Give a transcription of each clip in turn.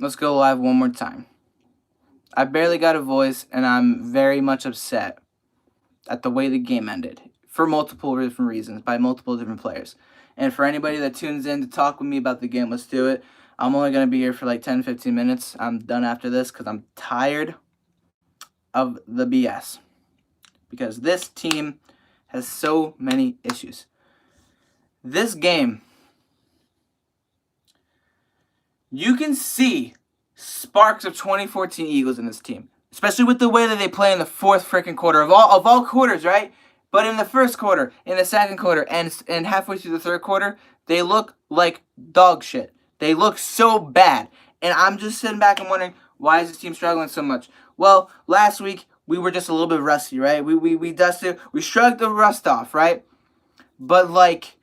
Let's go live one more time. I barely got a voice, and I'm very much upset at the way the game ended for multiple different reasons by multiple different players. And for anybody that tunes in to talk with me about the game, let's do it. I'm only going to be here for like 10, 15 minutes. I'm done after this because I'm tired of the BS. Because this team has so many issues. This game, you can see sparks of 2014 Eagles in this team, especially with the way that they play in the fourth freaking quarter of all quarters, right? But in the first quarter, in the second quarter, and halfway through the third quarter, they look like dog shit. They look so bad, and I'm just sitting back and wondering, why is this team struggling so much? Well, last week we were just a little bit rusty, right? We shrugged the rust off, right? But like,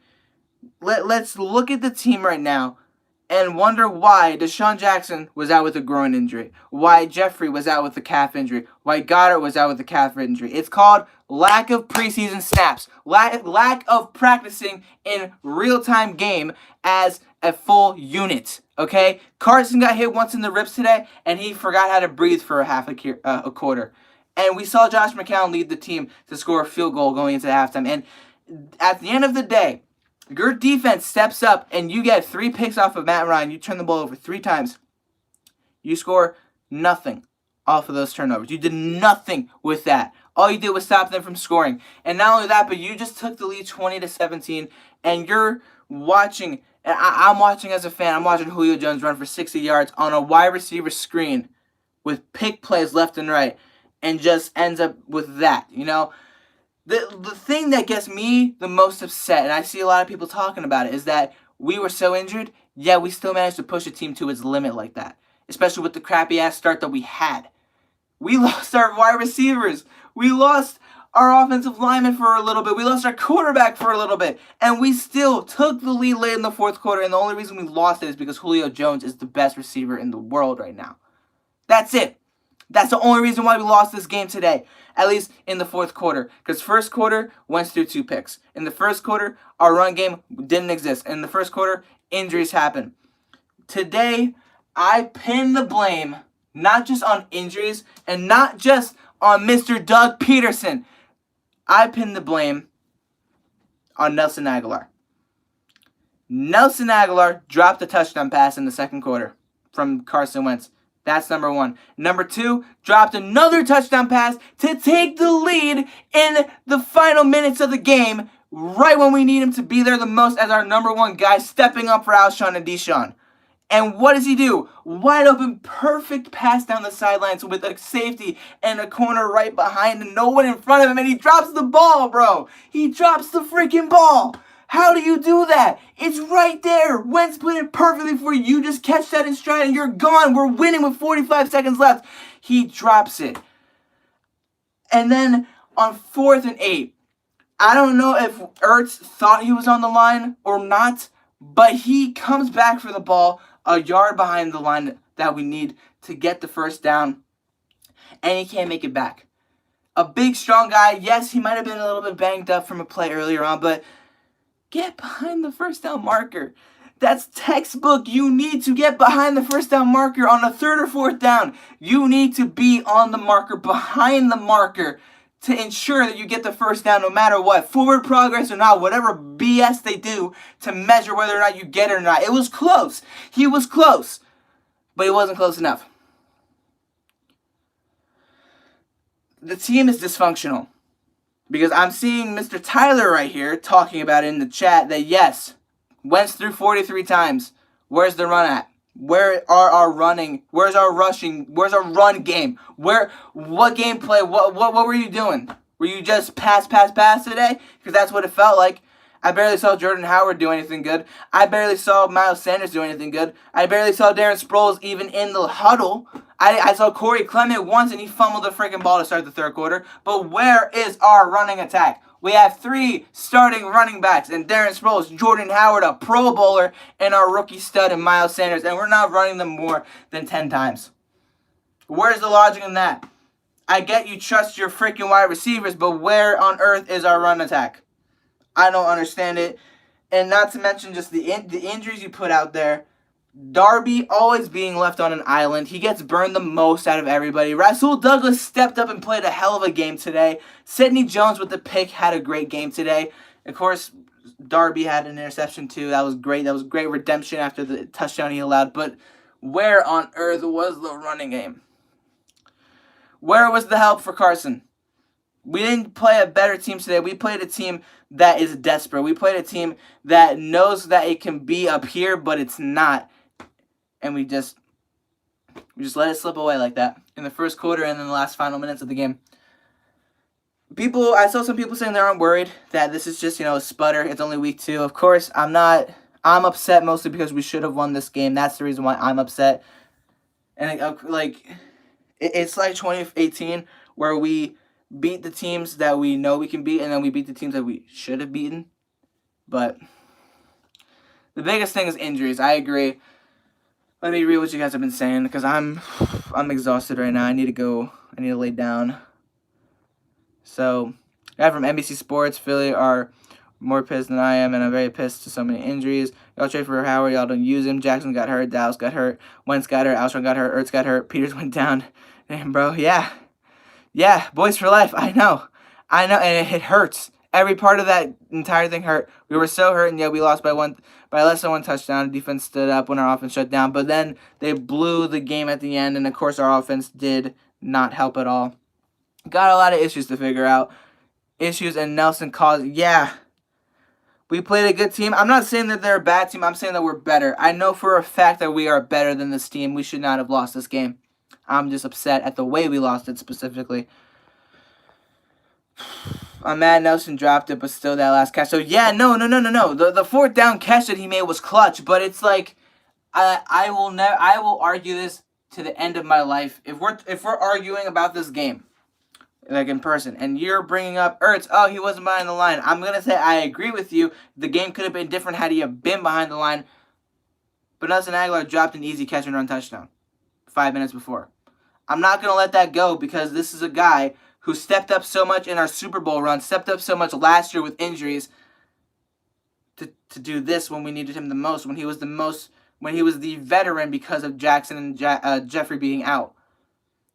let's look at the team right now and wonder why Deshaun Jackson was out with a groin injury, why Jeffrey was out with a calf injury, why Goddard was out with a calf injury. It's called lack of preseason snaps, lack of practicing in real-time game as a full unit, okay? Carson got hit once in the ribs today, and he forgot how to breathe for a quarter. And we saw Josh McCown lead the team to score a field goal going into halftime. And at the end of the day, your defense steps up and you get 3 picks off of Matt Ryan. You turn the ball over 3 times. You score nothing off of those turnovers. You did nothing with that. All you did was stop them from scoring. And not only that, but you just took the lead 20-17, and you're watching, and I'm watching as a fan, I'm watching Julio Jones run for 60 yards on a wide receiver screen with pick plays left and right, and just ends up with that, you know? The thing that gets me the most upset, and I see a lot of people talking about it, is that we were so injured, yet we still managed to push a team to its limit like that. Especially with the crappy-ass start that we had. We lost our wide receivers. We lost our offensive lineman for a little bit. We lost our quarterback for a little bit. And we still took the lead late in the fourth quarter, and the only reason we lost it is because Julio Jones is the best receiver in the world right now. That's it. That's the only reason why we lost this game today, at least in the fourth quarter. Because first quarter, went through 2 picks. In the first quarter, our run game didn't exist. In the first quarter, injuries happened. Today, I pin the blame not just on injuries and not just on Mr. Doug Peterson. I pin the blame on Nelson Agholor. Nelson Agholor dropped a touchdown pass in the second quarter from Carson Wentz. That's number 1. Number 2, dropped another touchdown pass to take the lead in the final minutes of the game, right when we need him to be there the most as our number 1 guy, stepping up for Alshon and Deshaun. And what does he do? Wide open, perfect pass down the sidelines with a safety and a corner right behind and no one in front of him, and he drops the ball, bro. He drops the freaking ball. How do you do that? It's right there. Wentz put it perfectly for you. You just catch that in stride and you're gone. We're winning with 45 seconds left. He drops it. And then on 4th and 8, I don't know if Ertz thought he was on the line or not, but he comes back for the ball a yard behind the line that we need to get the first down, and he can't make it back. A big, strong guy. Yes, he might have been a little bit banged up from a play earlier on, but get behind the first down marker. That's textbook. You need to get behind the first down marker on a 3rd or 4th down. You need to be on the marker, behind the marker, to ensure that you get the first down no matter what. Forward progress or not, whatever BS they do to measure whether or not you get it or not. It was close. He was close, but he wasn't close enough. The team is dysfunctional. Because I'm seeing Mr. Tyler right here talking about it in the chat that yes, Wentz threw 43 times. Where's the run at? Where are our running? Where's our rushing? Where's our run game? What gameplay? What were you doing? Were you just pass today? Because that's what it felt like. I barely saw Jordan Howard do anything good. I barely saw Miles Sanders do anything good. I barely saw Darren Sproles even in the huddle. I saw Corey Clement once and he fumbled the freaking ball to start the third quarter. But where is our running attack? We have 3 starting running backs and Darren Sproles, Jordan Howard, a Pro Bowler, and our rookie stud and Miles Sanders, and we're not running them more than 10 times. Where's the logic in that? I get you trust your freaking wide receivers, but where on earth is our run attack? I don't understand it. And not to mention just the injuries you put out there. Darby always being left on an island. He gets burned the most out of everybody. Rasul Douglas stepped up and played a hell of a game today. Sidney Jones with the pick had a great game today. Of course, Darby had an interception too. That was great. That was great redemption after the touchdown he allowed. But where on earth was the running game? Where was the help for Carson? We didn't play a better team today. We played a team that is desperate. We played a team that knows that it can be up here, but it's not. And we just let it slip away like that in the first quarter and in the last final minutes of the game. I saw some people saying they aren't worried that this is just, a sputter. It's only week 2. Of course, I'm not. I'm upset mostly because we should have won this game. That's the reason why I'm upset. And it's like 2018 where we beat the teams that we know we can beat, and then we beat the teams that we should have beaten. But the biggest thing is injuries. I agree. Let me read what you guys have been saying because I'm exhausted right now. I need to lay down. So, guy from NBC Sports, Philly are more pissed than I am, and I'm very pissed to so many injuries. Y'all trade for Howard, y'all don't use him. Jackson got hurt, Dallas got hurt, Wentz got hurt, Alshon got hurt, Ertz got hurt, Peters went down. Damn, bro, yeah, boys for life. I know, and it hurts. Every part of that entire thing hurt. We were so hurt, and yeah, we lost by less than 1 touchdown. Defense stood up when our offense shut down, but then they blew the game at the end, and of course our offense did not help at all. Got a lot of issues to figure out. And Nelson caused, we played a good team. I'm not saying that they're a bad team. I'm saying that we're better. I know for a fact that we are better than this team. We should not have lost this game. I'm just upset at the way we lost it specifically. I'm mad Nelson dropped it, but still that last catch. So, no. The 4th down catch that he made was clutch, but it's like, I will argue this to the end of my life. If we're arguing about this game, like in person, and you're bringing up Ertz, he wasn't behind the line, I'm going to say I agree with you. The game could have been different had he been behind the line. But Nelson Aguilar dropped an easy catch and run touchdown 5 minutes before. I'm not going to let that go because this is a guy who stepped up so much in our Super Bowl run, stepped up so much last year with injuries to do this when we needed him the most, when he was the veteran because of Jackson and Jeffrey being out.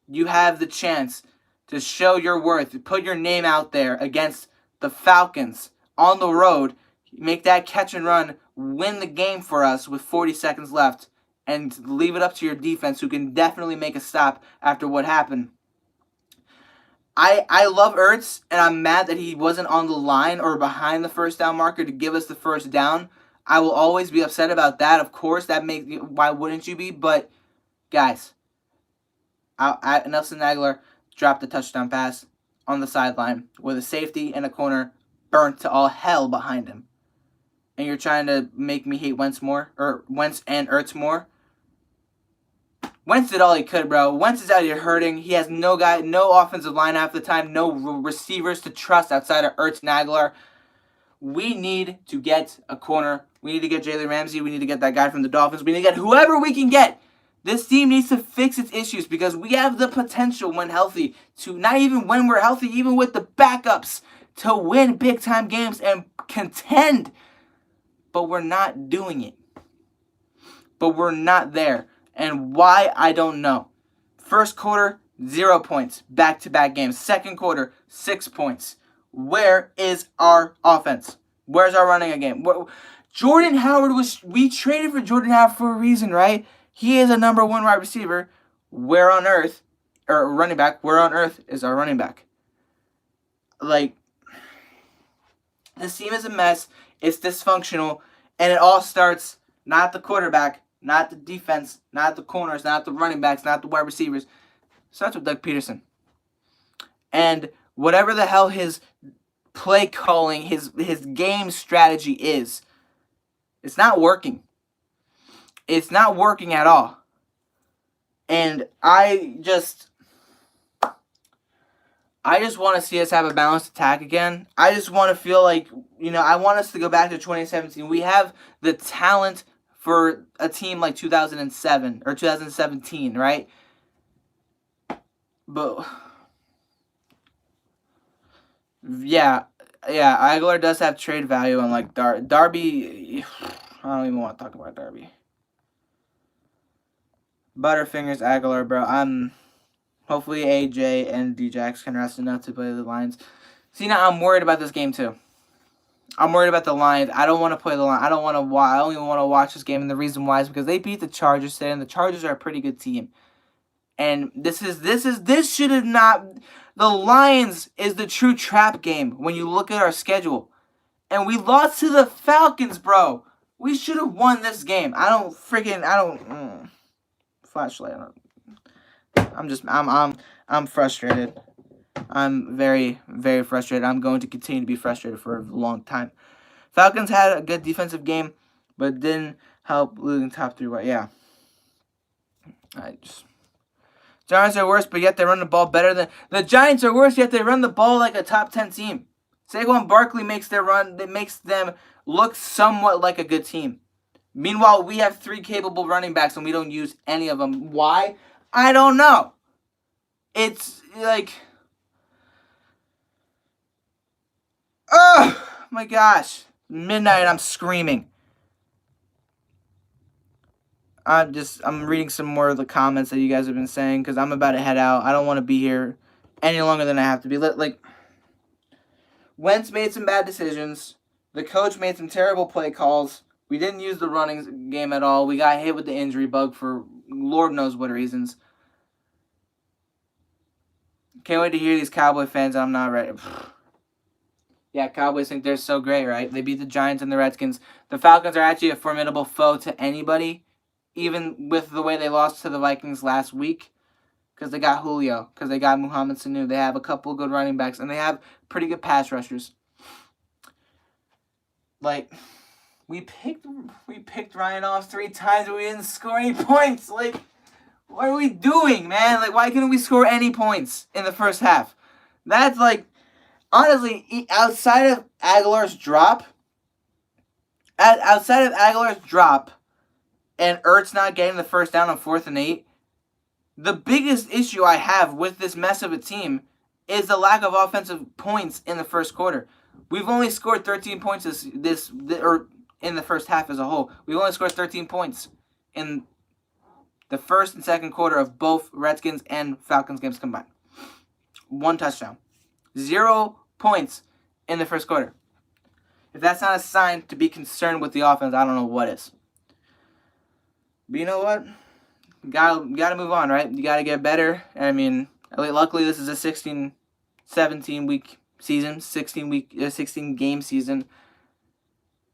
You have the chance to show your worth, to put your name out there against the Falcons on the road, make that catch and run, win the game for us with 40 seconds left, and leave it up to your defense who can definitely make a stop after what happened. I love Ertz, and I'm mad that he wasn't on the line or behind the first down marker to give us the first down. I will always be upset about that, of course. Why wouldn't you be? But, guys, Nelson Aguilar dropped the touchdown pass on the sideline with a safety and a corner burnt to all hell behind him. And you're trying to make me hate Wentz and Ertz more? Wentz did all he could, bro. Wentz is out here hurting. He has no offensive line half the time, no receivers to trust outside of Ertz and Aguilar. We need to get a corner. We need to get Jalen Ramsey. We need to get that guy from the Dolphins. We need to get whoever we can get. This team needs to fix its issues because we have the potential when healthy to, not even when we're healthy, even with the backups, to win big-time games and contend. But we're not doing it. But we're not there. And why, I don't know. First quarter, 0 points. Back-to-back games. Second quarter, 6 points. Where is our offense? Where's our running game? Jordan Howard we traded for Jordan Howard for a reason, right? He is a number 1 wide receiver. Where on earth, or running back, where on earth is our running back? Like, this team is a mess. It's dysfunctional. And it all starts not the quarterback, not the defense, not the corners, not the running backs, not the wide receivers. It starts with Doug Peterson. And whatever the hell his play calling, his game strategy is, it's not working. It's not working at all. And I just want to see us have a balanced attack again. I just want to feel like, I want us to go back to 2017. We have the talent for a team like 2007 or 2017, right? But yeah, Aguilar does have trade value, and like Darby, I don't even want to talk about Darby. Butterfingers Aguilar, bro. Hopefully AJ and Djax can rest enough to play the Lions. See, now I'm worried about this game too. I'm worried about the Lions. I don't want to play the Lions. I don't want to watch. I don't even want to watch this game, and the reason why is because they beat the Chargers today, and the Chargers are a pretty good team. And this should have not. The Lions is the true trap game when you look at our schedule, and we lost to the Falcons, bro. We should have won this game. Flashlight. I'm frustrated. I'm very, very frustrated. I'm going to continue to be frustrated for a long time. Falcons had a good defensive game, but didn't help losing top 3. But yeah. Giants are worse, but yet they run the ball better than... The Giants are worse, yet they run the ball like a top 10 team. Saquon Barkley makes them look somewhat like a good team. Meanwhile, we have 3 capable running backs, and we don't use any of them. Why? I don't know. It's like... Oh, my gosh. Midnight, I'm screaming. I'm reading some more of the comments that you guys have been saying because I'm about to head out. I don't want to be here any longer than I have to be. Like, Wentz made some bad decisions. The coach made some terrible play calls. We didn't use the running game at all. We got hit with the injury bug for Lord knows what reasons. Can't wait to hear these Cowboy fans. I'm not ready. Yeah, Cowboys think they're so great, right? They beat the Giants and the Redskins. The Falcons are actually a formidable foe to anybody, even with the way they lost to the Vikings last week, because they got Julio, because they got Muhammad Sanu. They have a couple of good running backs, and they have pretty good pass rushers. Like, we picked Ryan off 3 times, but we didn't score any points. Like, what are we doing, man? Like, why couldn't we score any points in the first half? That's like, honestly, outside of Aguilar's drop, and Ertz not getting the first down on 4th and 8, the biggest issue I have with this mess of a team is the lack of offensive points in the first quarter. We've only scored 13 points or in the first half as a whole. We've only scored 13 points in the first and second quarter of both Redskins and Falcons games combined. 1 touchdown. 0 points in the first quarter. If that's not a sign to be concerned with the offense, I don't know what is. But you know what? You gotta move on, right? You gotta get better. I mean, luckily this is a 17 week season, 16 game season.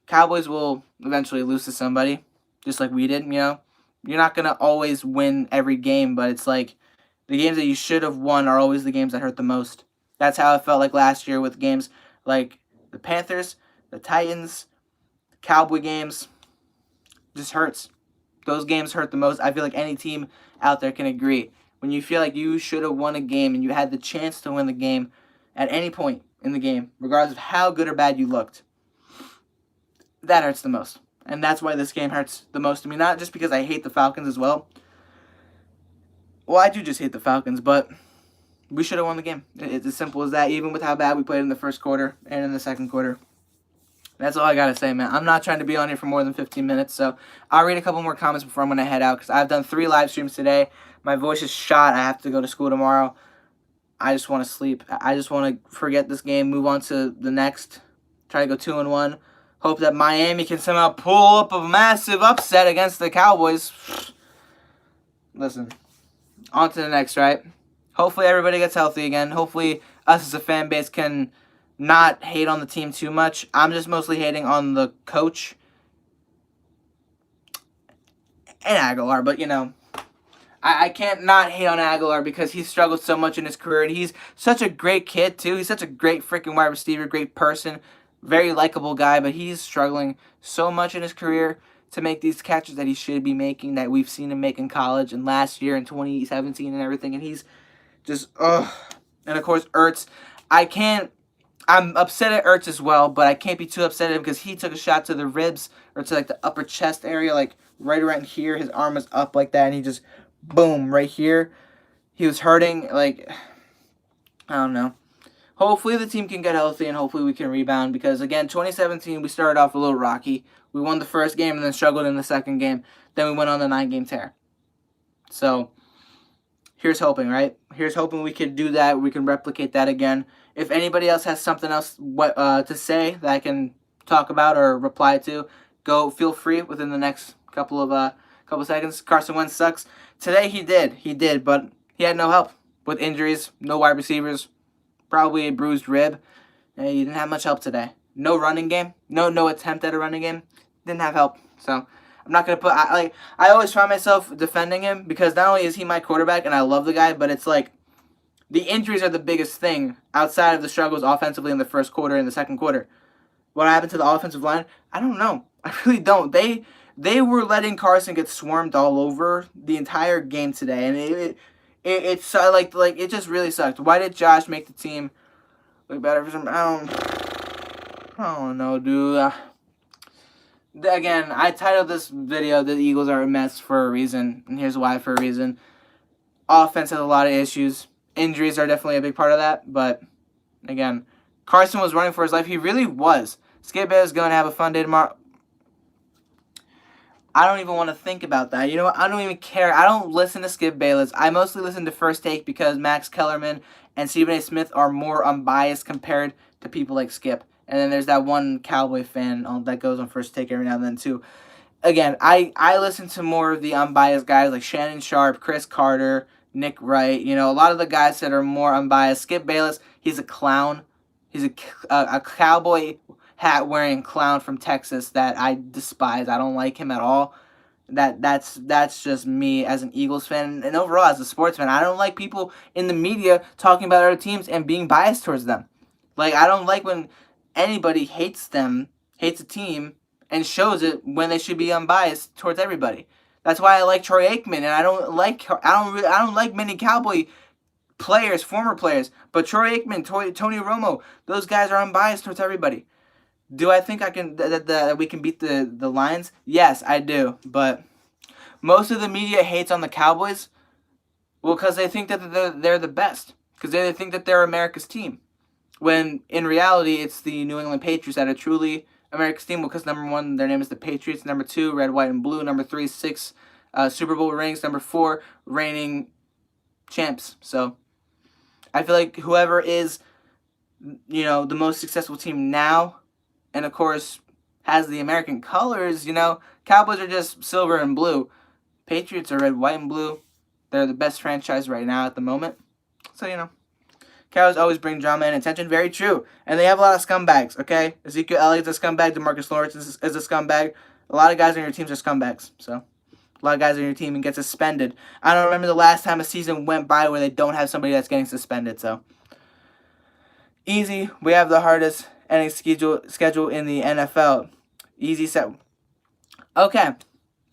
Cowboys will eventually lose to somebody, just like we did, you know? You're not gonna always win every game, but it's like the games that you should have won are always the games that hurt the most. That's how it felt like last year with games like the Panthers, the Titans, the Cowboy games. Just hurts. Those games hurt the most. I feel like any team out there can agree. When you feel like you should have won a game and you had the chance to win the game at any point in the game, regardless of how good or bad you looked, that hurts the most. And that's why this game hurts the most to me. Not just because I hate the Falcons as well. Well, I do just hate the Falcons, but we should have won the game. It's as simple as that, even with how bad we played in the first quarter and in the second quarter. That's all I got to say, man. I'm not trying to be on here for more than 15 minutes, so I'll read a couple more comments before I'm going to head out, because I've done 3 live streams today. My voice is shot. I have to go to school tomorrow. I just want to sleep. I just want to forget this game, move on to the next, try to go 2-1. Hope that Miami can somehow pull up a massive upset against the Cowboys. Listen, on to the next, right? Hopefully everybody gets healthy again. Hopefully us as a fan base can not hate on the team too much. I'm just mostly hating on the coach and Aguilar, but you know, I can't not hate on Aguilar because he's struggled so much in his career, and he's such a great kid too. He's such a great freaking wide receiver, great person, very likable guy, but he's struggling so much in his career to make these catches that he should be making, that we've seen him make in college and last year in 2017 and everything, and he's just, ugh. And of course, Ertz, I'm upset at Ertz as well, but I can't be too upset at him because he took a shot to the ribs, or to like the upper chest area, like right around here. His arm was up like that, and he just, boom, right here. He was hurting, like, I don't know. Hopefully the team can get healthy, and hopefully we can rebound, because again, 2017, we started off a little rocky. We won the first game and then struggled in the second game. Then we went on the 9-game tear. So here's hoping, right? Here's hoping we could do that. We can replicate that again. If anybody else has something else to say that I can talk about or reply to, feel free within the next couple seconds. Carson Wentz sucks. Today he did, but he had no help with injuries, no wide receivers, probably a bruised rib. And he didn't have much help today. No running game, no attempt at a running game. Didn't have help. So I'm not gonna I always find myself defending him because not only is he my quarterback and I love the guy, but it's like the injuries are the biggest thing outside of the struggles offensively in the first quarter and the second quarter. What happened to the offensive line? I don't know. I really don't. They were letting Carson get swarmed all over the entire game today, and it's like it just really sucked. Why did Josh make the team look better for some? I don't know, dude. Again, I titled this video "The Eagles Are a Mess" for a reason, and here's why for a reason. Offense has a lot of issues. Injuries are definitely a big part of that, but again, Carson was running for his life. He really was. Skip Bayless is going to have a fun day tomorrow. I don't even want to think about that. You know what? I don't even care. I don't listen to Skip Bayless. I mostly listen to First Take because Max Kellerman and Stephen A. Smith are more unbiased compared to people like Skip. And then there's that one Cowboy fan that goes on First Take every now and then too. Again, I listen to more of the unbiased guys like Shannon Sharp, Chris Carter, Nick Wright. You know, a lot of the guys that are more unbiased. Skip Bayless, he's a clown. He's a cowboy hat wearing clown from Texas that I despise. I don't like him at all. That's just me as an Eagles fan and overall as a sports fan. I don't like people in the media talking about other teams and being biased towards them. Like, I don't like when anybody hates a team and shows it when they should be unbiased towards everybody. That's why I like Troy Aikman, and I don't like many Cowboy players, former players, but Troy Aikman, Tony Romo, those guys are unbiased towards everybody. Do I think I can that we can beat the Lions? Yes, I do. But most of the media hates on the Cowboys, well, because they think that they're the best, because they think that they're America's team. When in reality, it's the New England Patriots that are truly America's team. Because number one, their name is the Patriots. Number two, red, white, and blue. Number three, 6 Super Bowl rings. Number 4, reigning champs. So I feel like whoever is, the most successful team now, and of course has the American colors, Cowboys are just silver and blue. Patriots are red, white, and blue. They're the best franchise right now at the moment. So, Cowboys always bring drama and attention. Very true. And they have a lot of scumbags, okay? Ezekiel Elliott's a scumbag. DeMarcus Lawrence is a scumbag. A lot of guys on your teams are scumbags. So, a lot of guys on your team and get suspended. I don't remember the last time a season went by where they don't have somebody that's getting suspended. So, easy. We have the hardest ending schedule in the NFL. Easy set. Okay,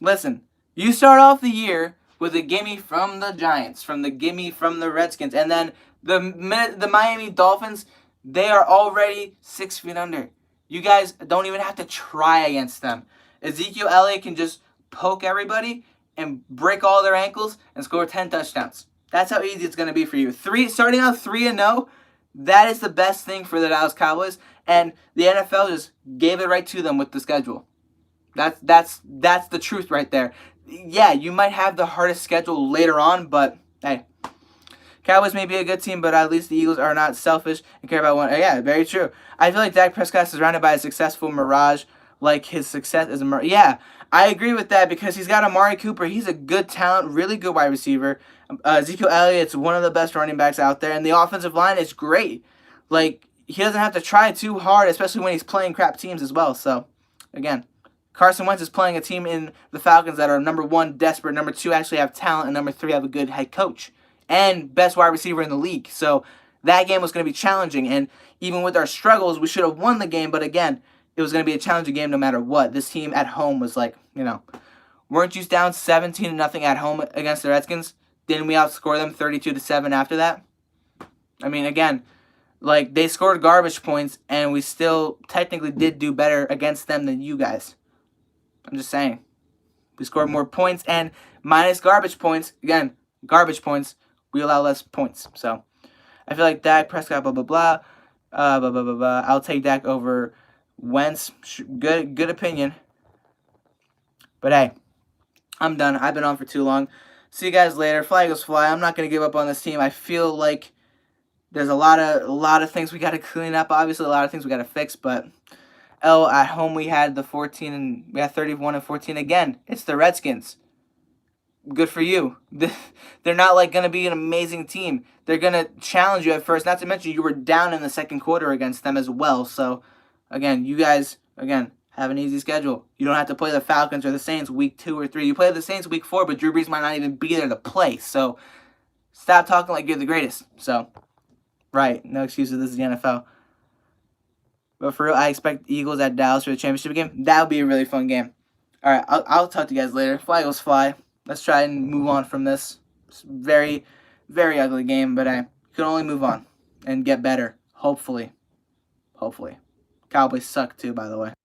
listen. You start off the year with a gimme from the Giants, from the Redskins, and then the Miami Dolphins, they are already 6 feet under. You guys don't even have to try against them. Ezekiel Elliott can just poke everybody and break all their ankles and score 10 touchdowns. That's how easy it's going to be for you. Starting out 3-0, that is the best thing for the Dallas Cowboys, and the NFL just gave it right to them with the schedule. That's the truth right there. Yeah, you might have the hardest schedule later on, but hey, Cowboys may be a good team, but at least the Eagles are not selfish and care about one. Yeah, very true. I feel like Dak Prescott is surrounded by a successful mirage, like his success is a mirage. Yeah, I agree with that because he's got Amari Cooper. He's a good talent, really good wide receiver. Ezekiel Elliott's one of the best running backs out there, and the offensive line is great. Like, he doesn't have to try too hard, especially when he's playing crap teams as well. So, again, Carson Wentz is playing a team in the Falcons that are number 1, desperate, number 2, actually have talent, and number 3, have a good head coach and best wide receiver in the league. So that game was going to be challenging, and even with our struggles, we should have won the game, but again, it was going to be a challenging game no matter what. This team at home was like, weren't you down 17-0 at home against the Redskins? Didn't we outscore them 32-7 after that? I mean, again, like, they scored garbage points, and we still technically did do better against them than you guys. I'm just saying. We scored more points, and minus garbage points, again, garbage points, we allow less points. So, I feel like Dak, Prescott, blah, blah, blah. I'll take Dak over Wentz. Good opinion. But hey, I'm done. I've been on for too long. See you guys later. Fly Eagles fly. I'm not gonna give up on this team. I feel like there's a lot of things we got to clean up. Obviously, a lot of things we got to fix. But at home we had the 14 and we had 31 and 14 again. It's the Redskins. Good for you. They're not like gonna be an amazing team. They're gonna challenge you at first. Not to mention you were down in the second quarter against them as well. So again, you guys have an easy schedule. You don't have to play the Falcons or the Saints week 2 or 3. You play the Saints week 4, but Drew Brees might not even be there to play. So stop talking like you're the greatest. So. Right, no excuses. This is the NFL. But for real, I expect Eagles at Dallas for the championship game. That would be a really fun game. All right, I'll talk to you guys later. Fly Eagles fly. Let's try and move on from this. It's very, very ugly game, but I can only move on and get better. Hopefully. Cowboys suck too, by the way.